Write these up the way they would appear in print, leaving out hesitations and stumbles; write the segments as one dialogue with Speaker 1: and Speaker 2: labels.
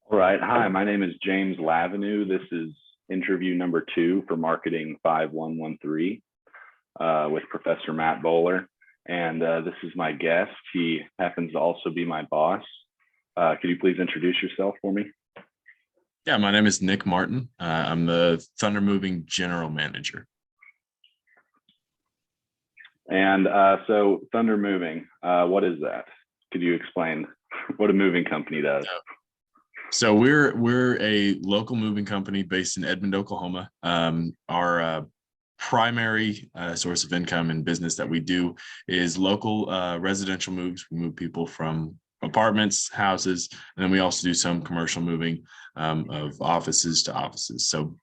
Speaker 1: All right. Hi, my name is James Lavenue. This is interview number 2 for Marketing 5113 with Professor Matt Bowler. And this is my guest. He happens to also be my boss. Could you please introduce yourself for me?
Speaker 2: Yeah, my name is Nick Martin. I'm the Thunder Moving General Manager.
Speaker 1: And so Thunder Moving, what is that? Could you explain what a moving company does?
Speaker 2: So we're a local moving company based in Edmond, Oklahoma. Our primary source of income and business that we do is local residential moves. We move people from apartments, houses, and then we also do some commercial moving of offices to offices. So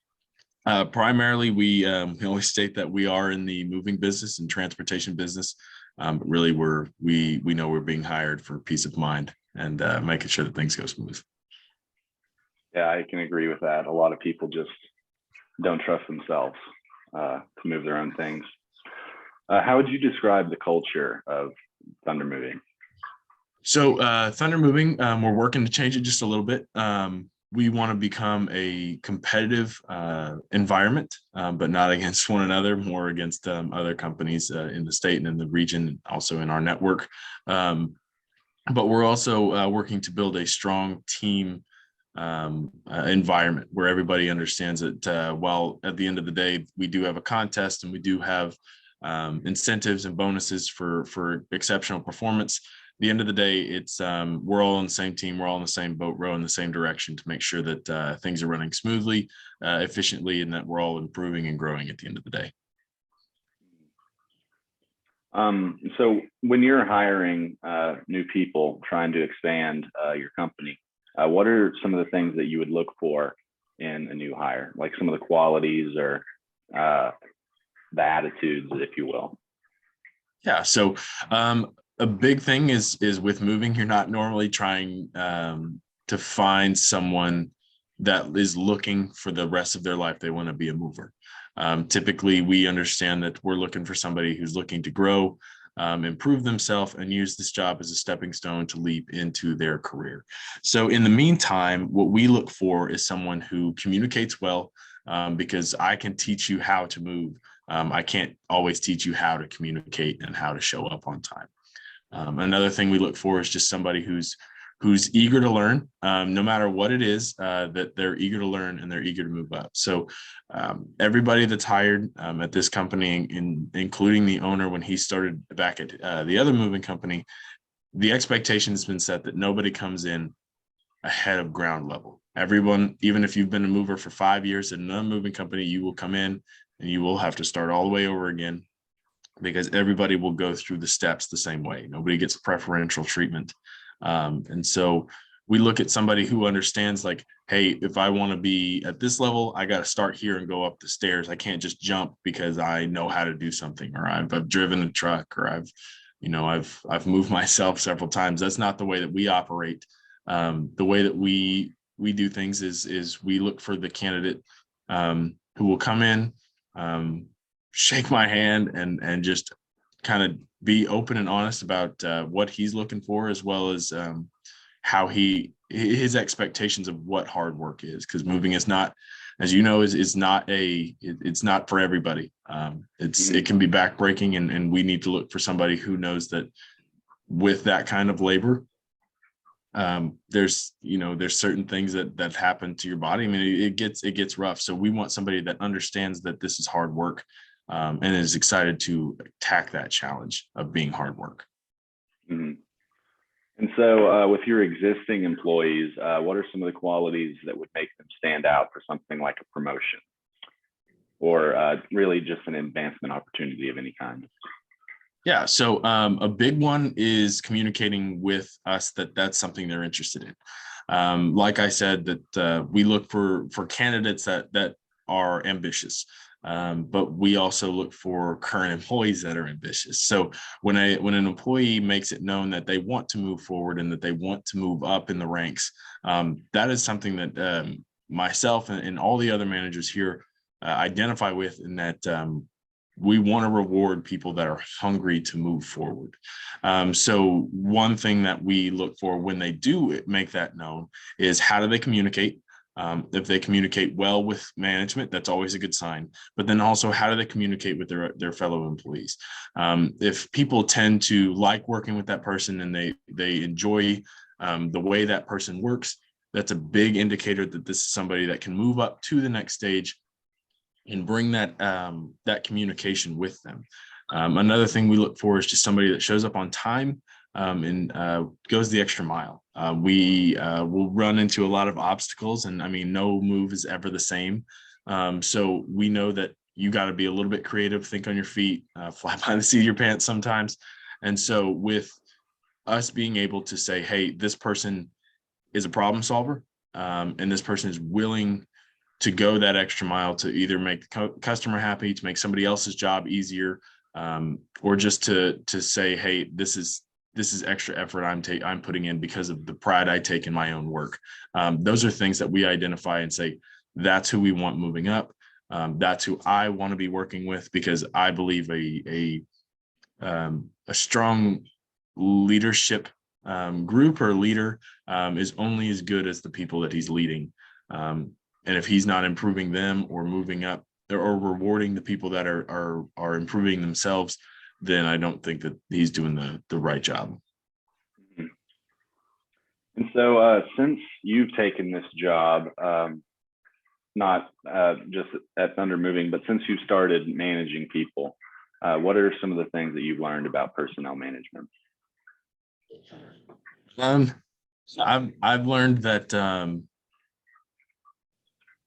Speaker 2: primarily, we always state that we are in the moving business and transportation business, but really we know we're being hired for peace of mind and making sure that things go smooth.
Speaker 1: Yeah, I can agree with that. A lot of people just don't trust themselves to move their own things. How would you describe the culture of Thunder Moving?
Speaker 2: So Thunder Moving, we're working to change it just a little bit. We want to become a competitive environment, but not against one another, more against other companies in the state and in the region, also in our network. But we're also working to build a strong team environment where everybody understands that while at the end of the day, we do have a contest and we do have incentives and bonuses for exceptional performance. At the end of the day, it's we're all on the same team. We're all in the same boat, rowing the same direction to make sure that things are running smoothly, efficiently, and that we're all improving and growing at the end of the day.
Speaker 1: So when you're hiring new people trying to expand your company, what are some of the things that you would look for in a new hire, like some of the qualities or the attitudes, if you will?
Speaker 2: Yeah. So a big thing is with moving, you're not normally trying to find someone that is looking for the rest of their life. They want to be a mover. Typically, we understand that we're looking for somebody who's looking to grow, improve themselves, and use this job as a stepping stone to leap into their career. So in the meantime, what we look for is someone who communicates well, because I can teach you how to move. I can't always teach you how to communicate and how to show up on time. Another thing we look for is just somebody who's eager to learn, no matter what it is, that they're eager to learn and they're eager to move up. So everybody that's hired at this company, including the owner when he started back at the other moving company, the expectation has been set that nobody comes in ahead of ground level. Everyone, even if you've been a mover for 5 years at another moving company, you will come in and you will have to start all the way over again, because everybody will go through the steps the same way. Nobody gets preferential treatment. And so we look at somebody who understands, like, hey, if I want to be at this level, I got to start here and go up the stairs. I can't just jump because I know how to do something, or I've driven a truck, or I've moved myself several times. That's not the way that we operate. The way that we do things is we look for the candidate who will come in, shake my hand, and just kind of be open and honest about what he's looking for, as well as how his expectations of what hard work is, because moving is not, as you know, is not it's not for everybody. It can be backbreaking, and we need to look for somebody who knows that with that kind of labor, there's certain things that happen to your body. I mean, it gets rough. So we want somebody that understands that this is hard work, and is excited to attack that challenge of being hard work.
Speaker 1: Mm-hmm. And so with your existing employees, what are some of the qualities that would make them stand out for something like a promotion, or really just an advancement opportunity of any kind?
Speaker 2: Yeah. So a big one is communicating with us that's something they're interested in. Like I said, that we look for candidates that are ambitious. But we also look for current employees that are ambitious. So when an employee makes it known that they want to move forward and that they want to move up in the ranks, that is something that myself and all the other managers here identify with, and that we want to reward people that are hungry to move forward. So one thing that we look for when they do make that known is how do they communicate? If they communicate well with management, that's always a good sign. But then also, how do they communicate with their fellow employees? If people tend to like working with that person and they enjoy the way that person works, that's a big indicator that this is somebody that can move up to the next stage and bring that that communication with them. Another thing we look for is just somebody that shows up on time and goes the extra mile. We will run into a lot of obstacles, and I mean, no move is ever the same. So we know that you got to be a little bit creative, think on your feet, fly by the seat of your pants sometimes. And so with us being able to say, hey, this person is a problem solver, and this person is willing to go that extra mile to either make the customer happy, to make somebody else's job easier, or just to say, hey, this is extra effort I'm putting in because of the pride I take in my own work. Those are things that we identify and say, that's who we want moving up. That's who I want to be working with, because I believe a strong leadership group or leader is only as good as the people that he's leading. And if he's not improving them or moving up or rewarding the people that are improving themselves, then I don't think that he's doing the right job.
Speaker 1: And so since you've taken this job, not just at Thunder Moving, but since you started managing people, what are some of the things that you've learned about personnel management?
Speaker 2: I've learned that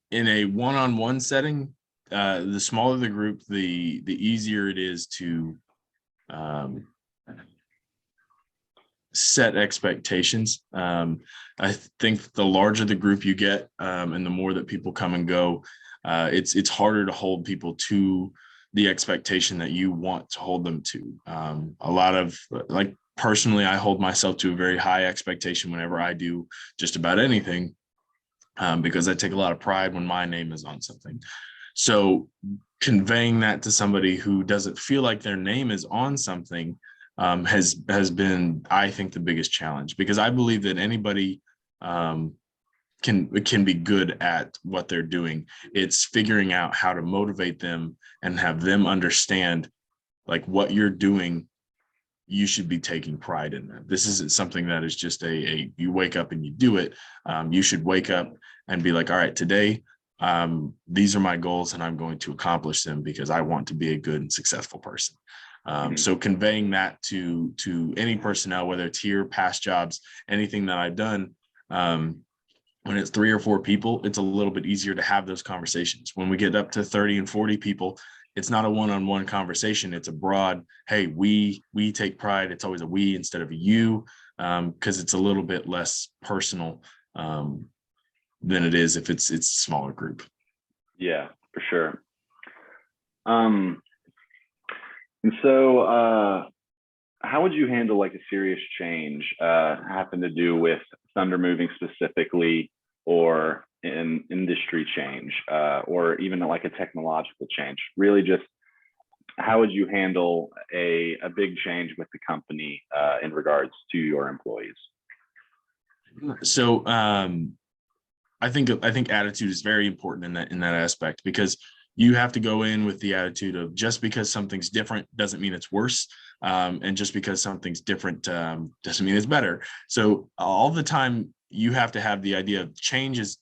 Speaker 2: in a one-on-one setting, the smaller the group, the easier it is to set expectations. I think the larger the group you get, and the more that people come and go, it's harder to hold people to the expectation that you want to hold them to. A lot of, like, personally, I hold myself to a very high expectation whenever I do just about anything, because I take a lot of pride when my name is on something. So conveying that to somebody who doesn't feel like their name is on something has been, I think, the biggest challenge, because I believe that anybody can be good at what they're doing. It's figuring out how to motivate them and have them understand, like, what you're doing, you should be taking pride in that. This isn't something that is just you wake up and you do it. You should wake up and be like, all right, today, these are my goals and I'm going to accomplish them because I want to be a good and successful person. So conveying that to any personnel, whether it's here, past jobs, anything that I've done, when it's 3 or 4 people, it's a little bit easier to have those conversations. When we get up to 30 and 40 people, it's not a one-on-one conversation. It's a broad, hey, we take pride. It's always a we instead of a you, because it's a little bit less personal than it is if it's a smaller group. Yeah,
Speaker 1: for sure. And so how would you handle, like, a serious change having to do with Thunder Moving specifically, or an industry change, or even like a technological change? Really, just how would you handle a big change with the company in regards to your employees?
Speaker 2: So I think attitude is very important in that aspect, because you have to go in with the attitude of, just because something's different doesn't mean it's worse. And just because something's different doesn't mean it's better. So all the time you have to have the idea of change is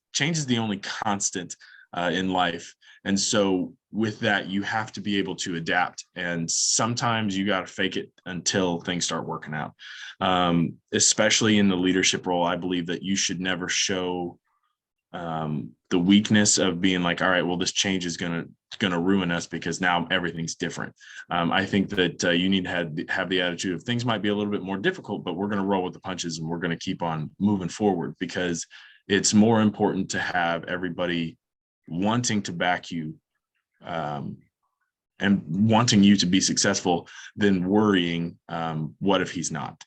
Speaker 2: the only constant in life. And so with that, you have to be able to adapt. And sometimes you got to fake it until things start working out. Especially in the leadership role, I believe that you should never show the weakness of being like, all right, well, this change is gonna ruin us because now everything's different. I think that you need to have the attitude of, things might be a little bit more difficult, but we're going to roll with the punches and we're going to keep on moving forward, because it's more important to have everybody wanting to back you and wanting you to be successful than worrying, what if he's not?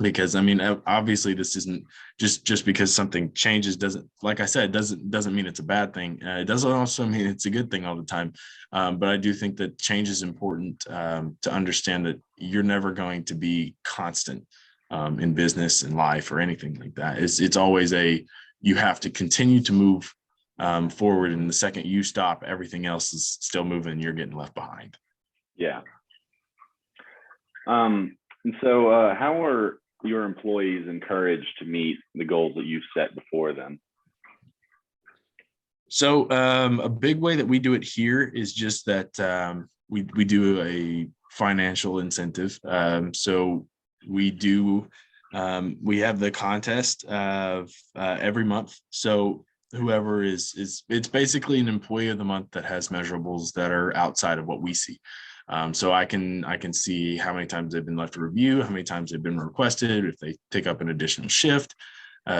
Speaker 2: because I mean, obviously this isn't just because something changes doesn't, like I said, doesn't mean it's a bad thing. It doesn't also mean it's a good thing all the time. But I do think that change is important, to understand that you're never going to be constant, in business and life or anything like that. It's always you have to continue to move, forward, and the second you stop, everything else is still moving and you're getting left behind.
Speaker 1: Yeah. And so how are your employees encouraged to meet the goals that you've set before them?
Speaker 2: So a big way that we do it here is just that, we do a financial incentive. So we do, we have the contest of, every month. So whoever is it's basically an employee of the month that has measurables that are outside of what we see. So I can see how many times they've been left a review, how many times they've been requested, if they take up an additional shift,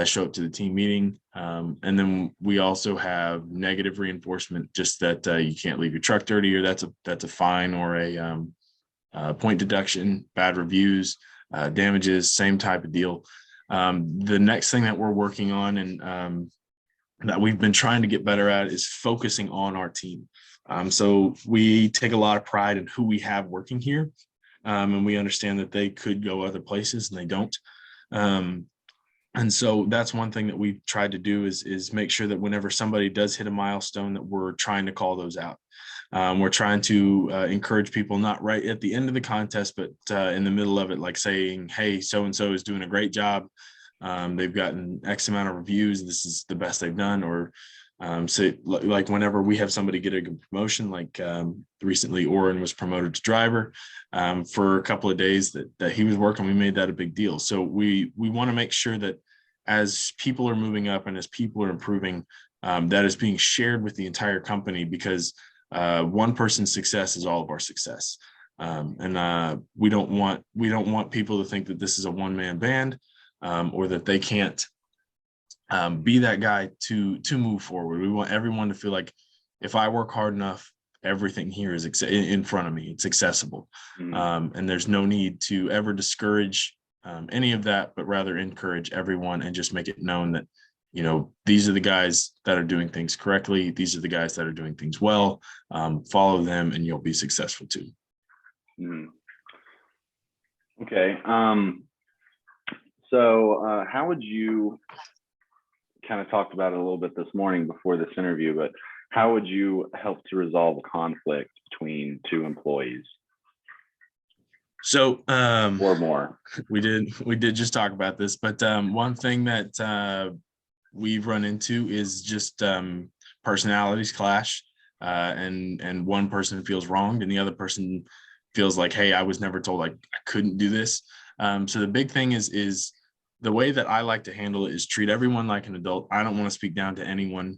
Speaker 2: show up to the team meeting. And then we also have negative reinforcement, just that, you can't leave your truck dirty, or that's a fine or a point deduction. Bad reviews, damages, same type of deal. The next thing that we're working on, and that we've been trying to get better at, is focusing on our team. So we take a lot of pride in who we have working here, and we understand that they could go other places and they don't. And so that's one thing that we've tried to do is make sure that whenever somebody does hit a milestone, that we're trying to call those out. We're trying to encourage people, not right at the end of the contest, but in the middle of it, like saying, hey, so-and-so is doing a great job. They've gotten X amount of reviews. This is the best they've done. Or so like whenever we have somebody get a good promotion, like recently Oren was promoted to driver, for a couple of days that he was working, we made that a big deal. So we want to make sure that as people are moving up and as people are improving, that is being shared with the entire company, because one person's success is all of our success. And we don't want people to think that this is a one-man band, or that they can't be that guy to move forward. We want everyone to feel like, if I work hard enough, everything here is in front of me. It's accessible. And there's no need to ever discourage any of that, but rather encourage everyone and just make it known that, these are the guys that are doing things correctly. These are the guys that are doing things well. Follow them and you'll be successful too.
Speaker 1: Okay. So how would you, kind of talked about it a little bit this morning before this interview, but how would you help to resolve a conflict between two employees?
Speaker 2: So
Speaker 1: or more.
Speaker 2: We did just talk about this, but one thing that we've run into is just personalities clash, and one person feels wronged and the other person feels like, hey, I was never told I couldn't do this. So the big thing is the way that I like to handle it is treat everyone like an adult. I don't want to speak down to anyone.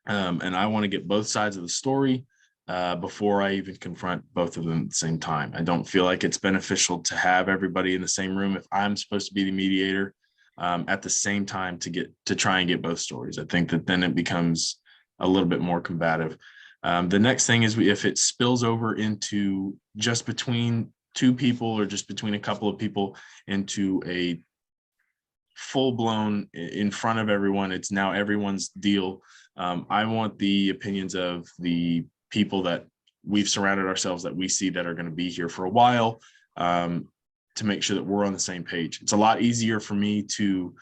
Speaker 2: And I want to get both sides of the story before I even confront both of them at the same time. I don't feel like it's beneficial to have everybody in the same room if I'm supposed to be the mediator at the same time to try and get both stories. I think that then it becomes a little bit more combative. The next thing is if it spills over into just between two people or just between a couple of people into a full-blown in front of everyone, it's now everyone's deal. I want the opinions of the people that we've surrounded ourselves, that we see that are going to be here for a while, to make sure that we're on the same page. It's a lot easier for me to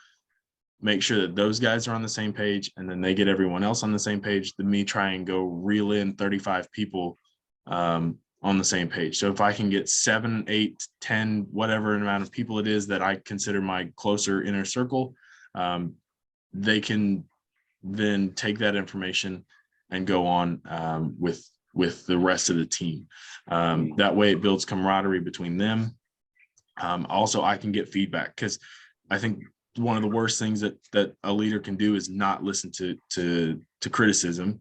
Speaker 2: make sure that those guys are on the same page and then they get everyone else on the same page than me try and go reel in 35 people on the same page. So if I can get 7, 8, 10, whatever amount of people it is that I consider my closer inner circle, they can then take that information and go on with the rest of the team. That way it builds camaraderie between them. Also, I can get feedback, because I think one of the worst things that a leader can do is not listen to criticism.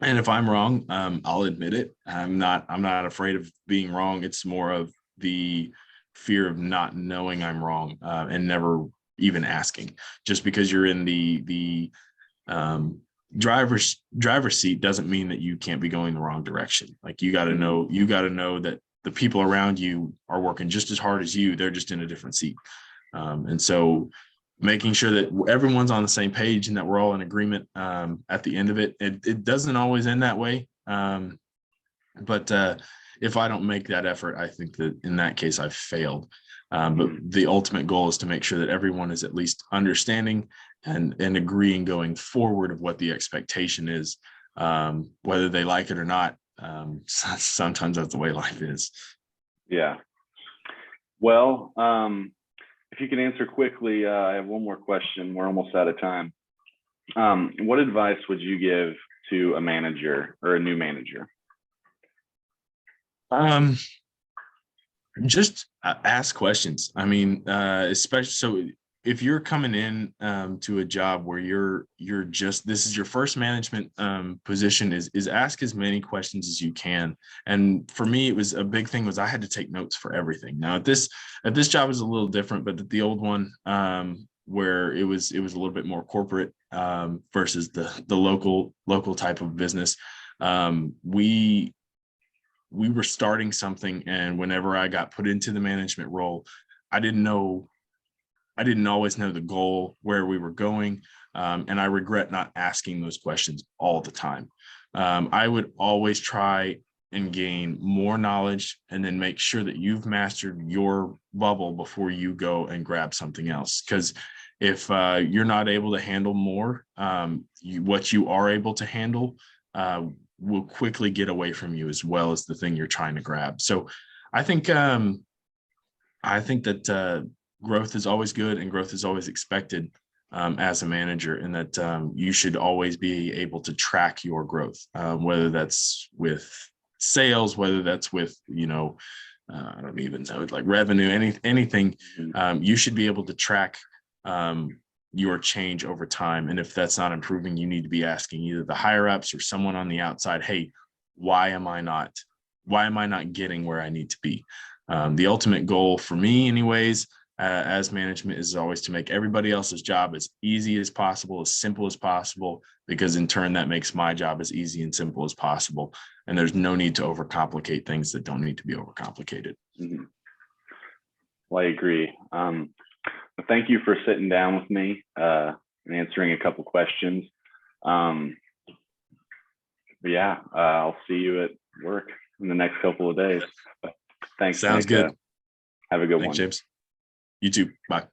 Speaker 2: And if I'm wrong, I'll admit it. I'm not afraid of being wrong. It's more of the fear of not knowing I'm wrong and never even asking. Just because you're in the driver's seat doesn't mean that you can't be going the wrong direction. Like you got to know that the people around you are working just as hard as you. They're just in a different seat. And so making sure that everyone's on the same page and that we're all in agreement at the end of it. It doesn't always end that way. But if I don't make that effort, I think that in that case, I've failed. But the ultimate goal is to make sure that everyone is at least understanding and agreeing going forward of what the expectation is, whether they like it or not. Sometimes that's the way life is.
Speaker 1: Yeah. Well, if you can answer quickly, I have one more question. We're almost out of time. What advice would you give to a manager or a new manager?
Speaker 2: Just ask questions. I mean, especially so if you're coming in to a job where you're just, this is your first management position, is ask as many questions as you can. And for me, it was a big thing was I had to take notes for everything. Now at this job is a little different, but at the old one, where it was a little bit more corporate versus the local type of business, we were starting something, and whenever I got put into the management role, I didn't always know the goal, where we were going, and I regret not asking those questions all the time. I would always try and gain more knowledge and then make sure that you've mastered your bubble before you go and grab something else. Because if you're not able to handle more, what you are able to handle will quickly get away from you, as well as the thing you're trying to grab. So I think that growth is always good and growth is always expected as a manager, and that you should always be able to track your growth, whether that's with sales, whether that's with, I don't even know, like revenue, anything. You should be able to track your change over time. And if that's not improving, you need to be asking either the higher ups or someone on the outside, hey, why am I not getting where I need to be? The ultimate goal for me anyways, as management, is always to make everybody else's job as easy as possible, as simple as possible, because in turn that makes my job as easy and simple as possible. And there's no need to overcomplicate things that don't need to be overcomplicated.
Speaker 1: Mm-hmm. Well, I agree. Thank you for sitting down with me and answering a couple questions. But yeah, I'll see you at work in the next couple of days. Thanks.
Speaker 2: Sounds good.
Speaker 1: Have a good one.
Speaker 2: Thanks, James. You too. Bye.